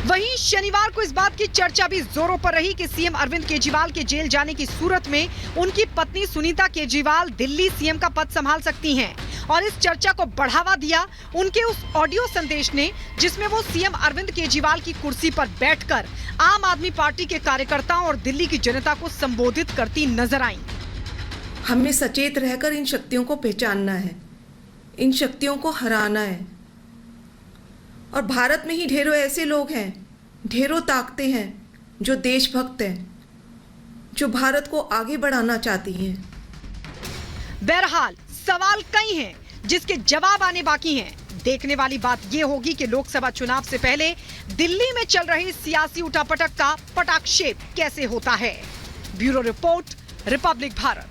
वहीं शनिवार को इस बात की चर्चा भी जोरों पर रही कि सीएम अरविंद केजरीवाल के जेल जाने की सूरत में उनकी पत्नी सुनीता केजरीवाल दिल्ली सीएम का पद संभाल सकती हैं। और इस चर्चा को बढ़ावा दिया उनके उस ऑडियो संदेश ने जिसमें वो सीएम अरविंद केजरीवाल की कुर्सी पर बैठकर आम आदमी पार्टी के कार्यकर्ताओं और दिल्ली की जनता को संबोधित करती नजर आईं। हमें सचेत रहकर इन शक्तियों को पहचानना है, इन शक्तियों को हराना है। और भारत में ही ढेरों ऐसे लोग हैं, ढेरों ताकतें हैं जो देशभक्त हैं, जो भारत को आगे बढ़ाना चाहती हैं। बहरहाल सवाल कई हैं जिसके जवाब आने बाकी हैं। देखने वाली बात यह होगी कि लोकसभा चुनाव से पहले दिल्ली में चल रही सियासी उठापटक का पटाक्षेप कैसे होता है। Bureau report, Republic Bharat.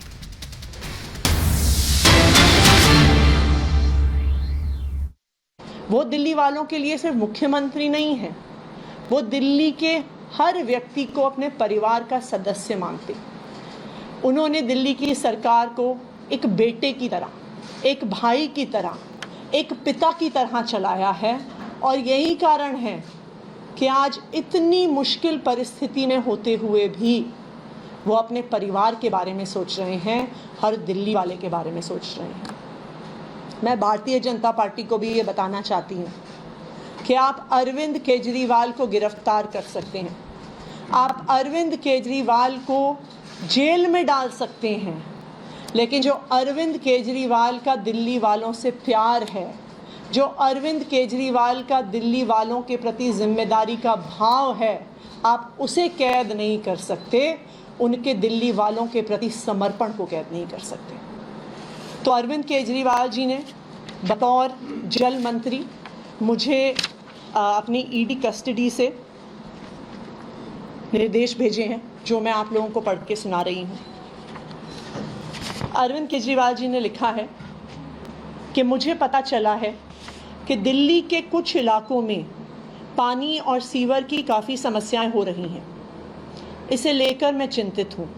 वो दिल्ली वालों के लिए सिर्फ मुख्यमंत्री नहीं है, वो दिल्ली के हर व्यक्ति को अपने परिवार का सदस्य मानते। उन्होंने दिल्ली की सरकार को एक बेटे की तरह, एक भाई की तरह, एक पिता की तरह चलाया है। और यही कारण है कि आज इतनी मुश्किल परिस्थिति में होते हुए भी वो अपने परिवार के बारे में सोच रहे हैं, हर दिल्ली वाले के बारे में सोच रहे हैं। मैं भारतीय जनता पार्टी को भी ये बताना चाहती हूँ कि आप अरविंद केजरीवाल को गिरफ्तार कर सकते हैं, आप अरविंद केजरीवाल को जेल में डाल सकते हैं, लेकिन जो अरविंद केजरीवाल का दिल्ली वालों से प्यार है, जो अरविंद केजरीवाल का दिल्ली वालों के प्रति जिम्मेदारी का भाव है, आप उसे कैद नहीं कर सकते, उनके दिल्ली वालों के प्रति समर्पण को कैद नहीं कर सकते। तो अरविंद केजरीवाल जी ने बतौर जल मंत्री मुझे अपनी ईडी कस्टडी से निर्देश भेजे हैं, जो मैं आप लोगों को पढ़ के सुना रही हूँ। अरविंद केजरीवाल जी ने लिखा है कि मुझे पता चला है कि दिल्ली के कुछ इलाकों में पानी और सीवर की काफ़ी समस्याएं हो रही हैं। इसे लेकर मैं चिंतित हूँ।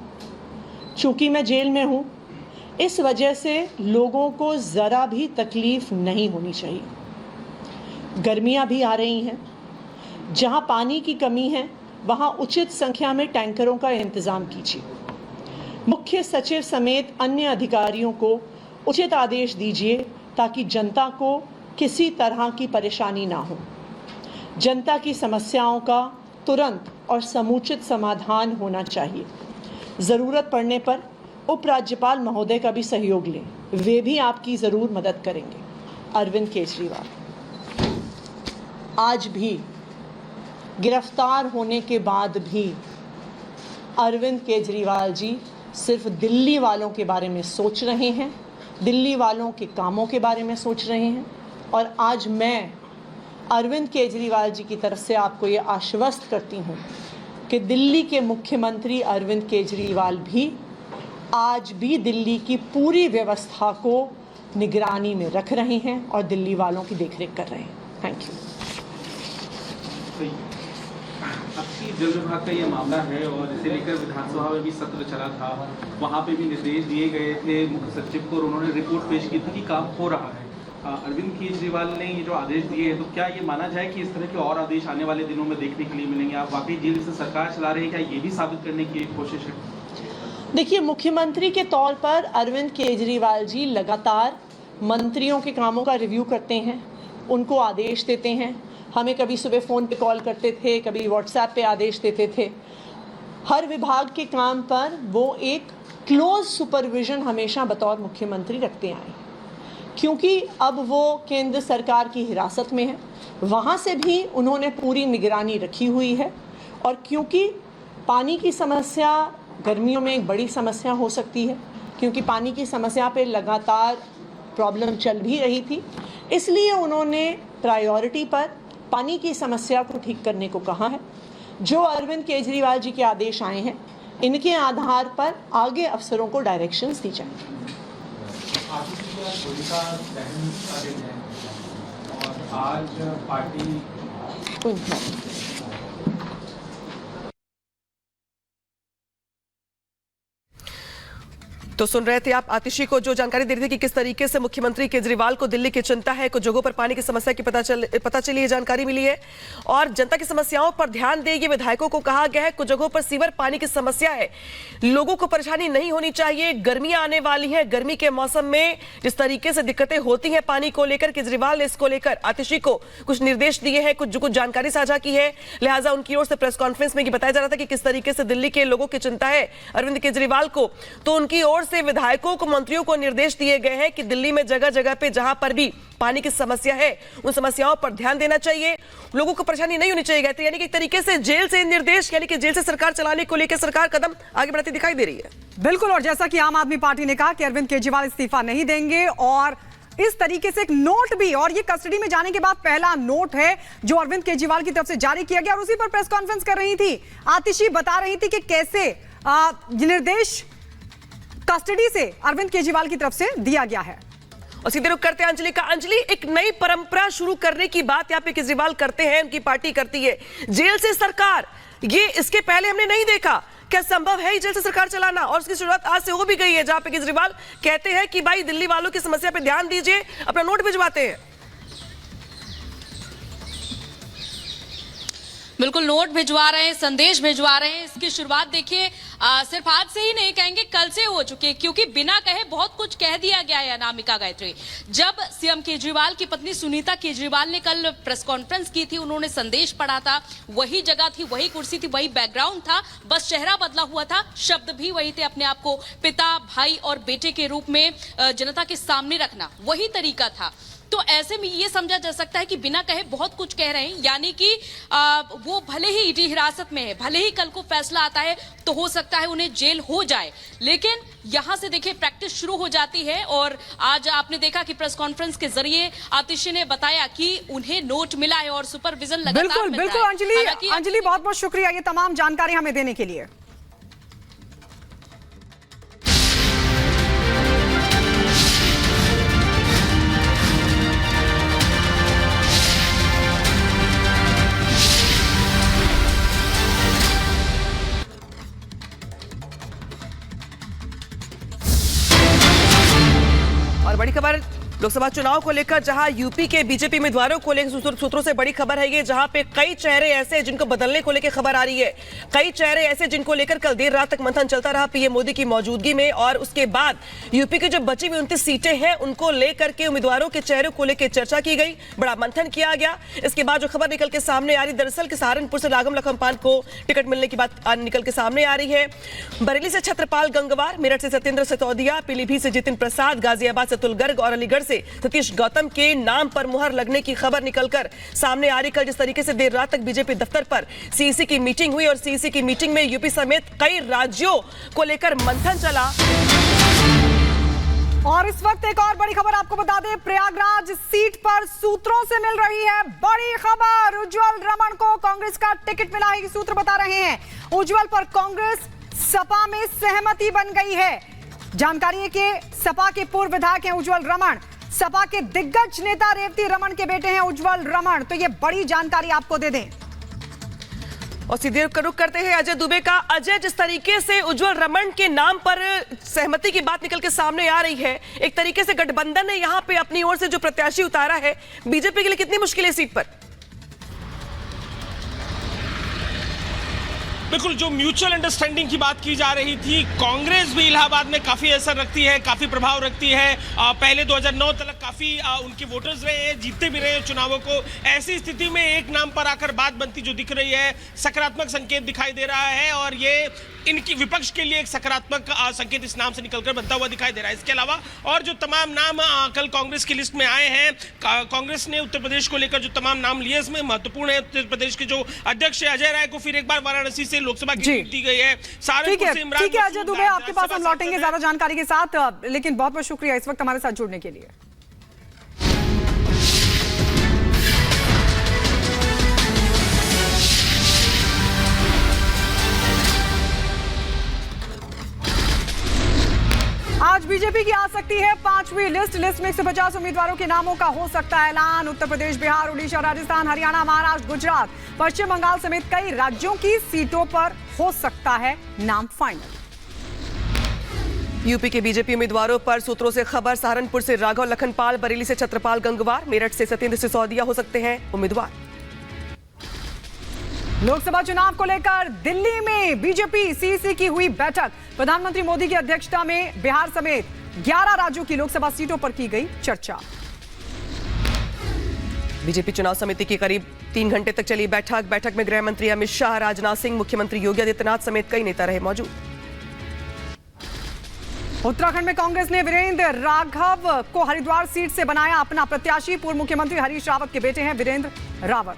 चूँकि मैं जेल में हूँ, इस वजह से लोगों को ज़रा भी तकलीफ़ नहीं होनी चाहिए। गर्मियाँ भी आ रही हैं, जहाँ पानी की कमी है वहाँ उचित संख्या में टैंकरों का इंतज़ाम कीजिए। मुख्य सचिव समेत अन्य अधिकारियों को उचित आदेश दीजिए ताकि जनता को किसी तरह की परेशानी ना हो। जनता की समस्याओं का तुरंत और समुचित समाधान होना चाहिए। ज़रूरत पड़ने पर उपराज्यपाल महोदय का भी सहयोग लें, वे भी आपकी ज़रूर मदद करेंगे। अरविंद केजरीवाल। आज भी गिरफ्तार होने के बाद भी अरविंद केजरीवाल जी सिर्फ दिल्ली वालों के बारे में सोच रहे हैं, दिल्ली वालों के कामों के बारे में सोच रहे हैं। और आज मैं अरविंद केजरीवाल जी की तरफ से आपको ये आश्वस्त करती हूँ कि दिल्ली के मुख्यमंत्री अरविंद केजरीवाल भी आज भी दिल्ली की पूरी व्यवस्था को निगरानी में रख रहे हैं और दिल्ली वालों की देखरेख कर रहे हैं। Thank you. आपकी जल विभाग का ये मामला है और इसे लेकर विधानसभा में भी सत्र चला था, वहाँ पे भी निर्देश दिए गए थे मुख्य सचिव को और उन्होंने रिपोर्ट पेश की थी कि काम हो रहा है। अरविंद केजरीवाल ने ये जो आदेश दिए हैं, तो क्या ये माना जाए कि इस तरह के और आदेश आने वाले दिनों में देखने के लिए मिलेंगे? आप वाकई जेल से सरकार चला रहे हैं, क्या ये भी साबित करने की एक कोशिश है? देखिए, मुख्यमंत्री के तौर पर अरविंद केजरीवाल जी लगातार मंत्रियों के कामों का रिव्यू करते हैं, उनको आदेश देते हैं। हमें कभी सुबह फ़ोन पे कॉल करते थे, कभी व्हाट्सएप पे आदेश देते थे। हर विभाग के काम पर वो एक क्लोज सुपरविजन हमेशा बतौर मुख्यमंत्री रखते आए, क्योंकि अब वो केंद्र सरकार की हिरासत में है, वहाँ से भी उन्होंने पूरी निगरानी रखी हुई है। और क्योंकि पानी की समस्या गर्मियों में एक बड़ी समस्या हो सकती है, क्योंकि पानी की समस्या पे लगातार प्रॉब्लम चल भी रही थी, इसलिए उन्होंने प्रायोरिटी पर पानी की समस्या को ठीक करने को कहा है। जो अरविंद केजरीवाल जी के आदेश आए हैं, इनके आधार पर आगे अफसरों को डायरेक्शंस दी जाएंगी। आज पार्टी तो सुन रहे थे आप आतिशी को जो जानकारी दे रही थी कि किस तरीके से मुख्यमंत्री केजरीवाल को दिल्ली की चिंता है, कुछ जगहों पर पानी की समस्या की पता चली है, जानकारी मिली है और जनता की समस्याओं पर ध्यान दे ये विधायकों को कहा गया है। कुछ जगहों पर सीवर पानी की समस्या है, लोगों को परेशानी नहीं होनी चाहिए। गर्मियां आने वाली है, गर्मी के मौसम में जिस तरीके से दिक्कतें होती हैं पानी को लेकर, केजरीवाल ने इसको लेकर आतिशी को कुछ निर्देश दिए हैं, कुछ जानकारी साझा की है। लिहाजा उनकी ओर से प्रेस कॉन्फ्रेंस में बताया जा रहा था कि किस तरीके से दिल्ली के लोगों की चिंता है अरविंद केजरीवाल को, तो उनकी ओर से विधायकों को, मंत्रियों को निर्देश दिए गए हैं कि दिल्ली में जगह जगह पे जहां पर भी पानी की समस्या है उन समस्याओं पर ध्यान देना चाहिए, लोगों को परेशानी नहीं होनी चाहिए। तो यानी कि एक तरीके से जेल से निर्देश, यानी कि जेल से सरकार चलाने को लेकर सरकार कदम आगे बढ़ती दिखाई दे रही है। बिल्कुल, और जैसा कि आम आदमी पार्टी ने कहा कि अरविंद केजरीवाल इस्तीफा नहीं देंगे और इस तरीके से एक नोट भी, और ये कस्टडी में जाने के बाद पहला नोट है जो अरविंद केजरीवाल की तरफ से जारी किया गया और उसी पर प्रेस कॉन्फ्रेंस कर रही थी आतिशी, बता रही थी कि कैसे निर्देश कस्टडी से अरविंद केजरीवाल की तरफ से दिया गया है। और सीधे रुख करते हैं अंजलि का। अंजलि, एक नई परंपरा शुरू करने की बात यहाँ पे केजरीवाल करते हैं, उनकी पार्टी करती है, जेल से सरकार, ये इसके पहले हमने नहीं देखा। क्या संभव है जेल से सरकार चलाना? और उसकी शुरुआत आज से हो भी गई है, जहां पे केजरीवाल कहते हैं कि भाई दिल्ली वालों की समस्या पे ध्यान दीजिए, अपना नोट भिजवाते हैं। बिल्कुल, नोट भिजवा रहे हैं, संदेश भिजवा रहे हैं। इसकी शुरुआत देखिए सिर्फ आज से ही नहीं कहेंगे, कल से हो चुकी है, क्योंकि बिना कहे बहुत कुछ कह दिया गया है। अनामिका गायत्री, जब सीएम केजरीवाल की पत्नी सुनीता केजरीवाल ने कल प्रेस कॉन्फ्रेंस की थी, उन्होंने संदेश पढ़ा था, वही जगह थी, वही कुर्सी थी, वही बैकग्राउंड था, बस चेहरा बदला हुआ था, शब्द भी वही थे, अपने आप को पिता, भाई और बेटे के रूप में जनता के सामने रखना, वही तरीका था। तो ऐसे में ये समझा जा सकता है कि बिना कहे बहुत कुछ कह रहे हैं, यानी कि वो भले ही ईडी हिरासत में है, भले ही कल को फैसला आता है तो हो सकता है उन्हें जेल हो जाए, लेकिन यहां से देखिए प्रैक्टिस शुरू हो जाती है। और आज आपने देखा कि प्रेस कॉन्फ्रेंस के जरिए आतिशी ने बताया कि उन्हें नोट मिला है और सुपरविजन लगातार मिल रहा है। बिल्कुल अंजलि, बहुत बहुत शुक्रिया ये तमाम जानकारी हमें देने के लिए। बड़ी खबर लोकसभा चुनाव को लेकर, जहां यूपी के बीजेपी उम्मीदवारों को लेकर सूत्रों से बड़ी खबर है ये, जहां पे कई चेहरे ऐसे जिनको बदलने को लेकर खबर आ रही है, कई चेहरे ऐसे जिनको लेकर कल देर रात तक मंथन चलता रहा पीएम मोदी की मौजूदगी में, और उसके बाद यूपी की जो बची हुई 29 सीटें हैं उनको लेकर के उम्मीदवारों के चेहरों को लेकर चर्चा की गई, बड़ा मंथन किया गया। इसके बाद जो खबर निकल के सामने आ रही, दरअसल सहारनपुर से राघव लखनपाल को टिकट मिलने की बात निकल के सामने आ रही है। बरेली से छत्रपाल गंगवार, मेरठ से सत्येंद्र सिसोदिया, पीलीभीत से जितिन प्रसाद, गाजियाबाद से तुल गर्ग और अलीगढ़ से सतीश गौतम के नाम पर मुहर लगने की खबर निकलकर सामने आ रही। कल जिस तरीके से देर रात तक बीजेपी दफ्तर पर सीईसी की मीटिंग हुई और सीईसी की मीटिंग में यूपी समेत कई राज्यों को लेकर मंथन चला। और इस वक्त एक और बड़ी खबर आपको बता दें, प्रयागराज सीट पर सूत्रों से मिल रही है बड़ी खबर, उज्जवल रमण को कांग्रेस का टिकट मिला है, सूत्र बता रहे हैं। उज्जवल पर कांग्रेस सपा में सहमति बन गई है। जानकारी है कि सपा के पूर्व विधायक हैं उज्जवल रमण, सपा के दिग्गज नेता रेवती रमण के बेटे हैं उज्जवल रमण, तो ये बड़ी जानकारी आपको दे दें। और सीधे रुख करते हैं अजय दुबे का। अजय, जिस तरीके से उज्जवल रमण के नाम पर सहमति की बात निकल के सामने आ रही है, एक तरीके से गठबंधन ने यहां पे अपनी ओर से जो प्रत्याशी उतारा है, बीजेपी के लिए कितनी मुश्किल है सीट पर? बिल्कुल, जो म्यूचुअल अंडरस्टैंडिंग की बात की जा रही थी, कांग्रेस भी इलाहाबाद में काफ़ी असर रखती है, काफ़ी प्रभाव रखती है। पहले 2009 तक काफ़ी उनके वोटर्स रहे हैं, जीतते भी रहे हैं चुनावों को। ऐसी स्थिति में एक नाम पर आकर बात बनती जो दिख रही है, सकारात्मक संकेत दिखाई दे रहा है और ये इनकी विपक्ष के लिए एक सकारात्मक संकेत इस नाम से निकलकर बनता हुआ दिखाई दे रहा है। इसके अलावा और जो तमाम नाम कल कांग्रेस की लिस्ट में आए हैं, कांग्रेस ने उत्तर प्रदेश को लेकर जो तमाम नाम लिए, इसमें महत्वपूर्ण है उत्तर प्रदेश के जो अध्यक्ष है अजय राय को फिर एक बार वाराणसी से लोकसभा की टिकट दी गई है। ठीक है अजय दुबे, आपके पास हम लौटेंगे ज्यादा जानकारी के साथ, लेकिन बहुत बहुत शुक्रिया इस वक्त हमारे साथ जुड़ने के लिए। आज बीजेपी की आ सकती है 5वीं लिस्ट में 150 उम्मीदवारों के नामों का हो सकता है ऐलान। उत्तर प्रदेश, बिहार, उड़ीसा, राजस्थान, हरियाणा, महाराष्ट्र, गुजरात, पश्चिम बंगाल समेत कई राज्यों की सीटों पर हो सकता है नाम फाइनल। यूपी के बीजेपी उम्मीदवारों पर सूत्रों से खबर, सहारनपुर से राघव लखनपाल, बरेली से छत्रपाल गंगवार, मेरठ से सत्येंद्र सिसोदिया हो सकते हैं उम्मीदवार। लोकसभा चुनाव को लेकर दिल्ली में बीजेपी सीईसी की हुई बैठक। प्रधानमंत्री मोदी की अध्यक्षता में बिहार समेत 11 राज्यों की लोकसभा सीटों पर की गई चर्चा। बीजेपी चुनाव समिति की करीब 3 घंटे तक चली बैठक में गृह मंत्री अमित शाह, राजनाथ सिंह, मुख्यमंत्री योगी आदित्यनाथ समेत कई नेता रहे मौजूद। उत्तराखंड में कांग्रेस ने वीरेंद्र राघव को हरिद्वार सीट से बनाया अपना प्रत्याशी। पूर्व मुख्यमंत्री हरीश रावत के बेटे हैं वीरेंद्र रावत।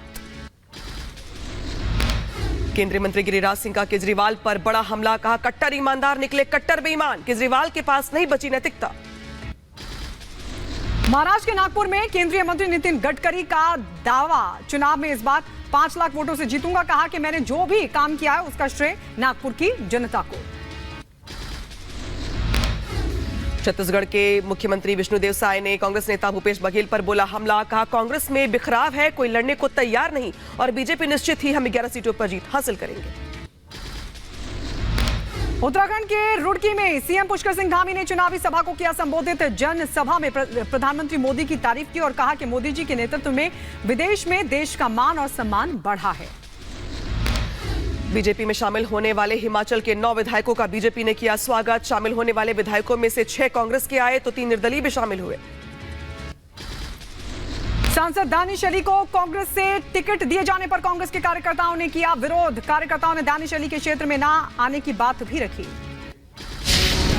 केंद्रीय मंत्री गिरिराज सिंह का केजरीवाल पर बड़ा हमला, कहा कट्टर ईमानदार निकले कट्टर बेईमान, केजरीवाल के पास नहीं बची नैतिकता। महाराष्ट्र के नागपुर में केंद्रीय मंत्री नितिन गडकरी का दावा, चुनाव में इस बार 5 लाख वोटों से जीतूंगा। कहा कि मैंने जो भी काम किया है उसका श्रेय नागपुर की जनता को। छत्तीसगढ़ के मुख्यमंत्री विष्णुदेव साय ने कांग्रेस नेता भूपेश बघेल पर बोला हमला, कहा कांग्रेस में बिखराव है, कोई लड़ने को तैयार नहीं और बीजेपी निश्चित ही हम 11 सीटों पर जीत हासिल करेंगे। उत्तराखंड के रुड़की में सीएम पुष्कर सिंह धामी ने चुनावी सभा को किया संबोधित। जनसभा में प्रधानमंत्री मोदी की तारीफ की और कहा कि मोदी जी के नेतृत्व में विदेश में देश का मान और सम्मान बढ़ा है। बीजेपी में शामिल होने वाले हिमाचल के 9 विधायकों का बीजेपी ने किया स्वागत। शामिल होने वाले विधायकों में से 6 कांग्रेस के आए तो 3 निर्दलीय भी शामिल हुए। सांसद दानिश अली को कांग्रेस से टिकट दिए जाने पर कांग्रेस के कार्यकर्ताओं ने किया विरोध। कार्यकर्ताओं ने दानिश अली के क्षेत्र में ना आने की बात भी रखी।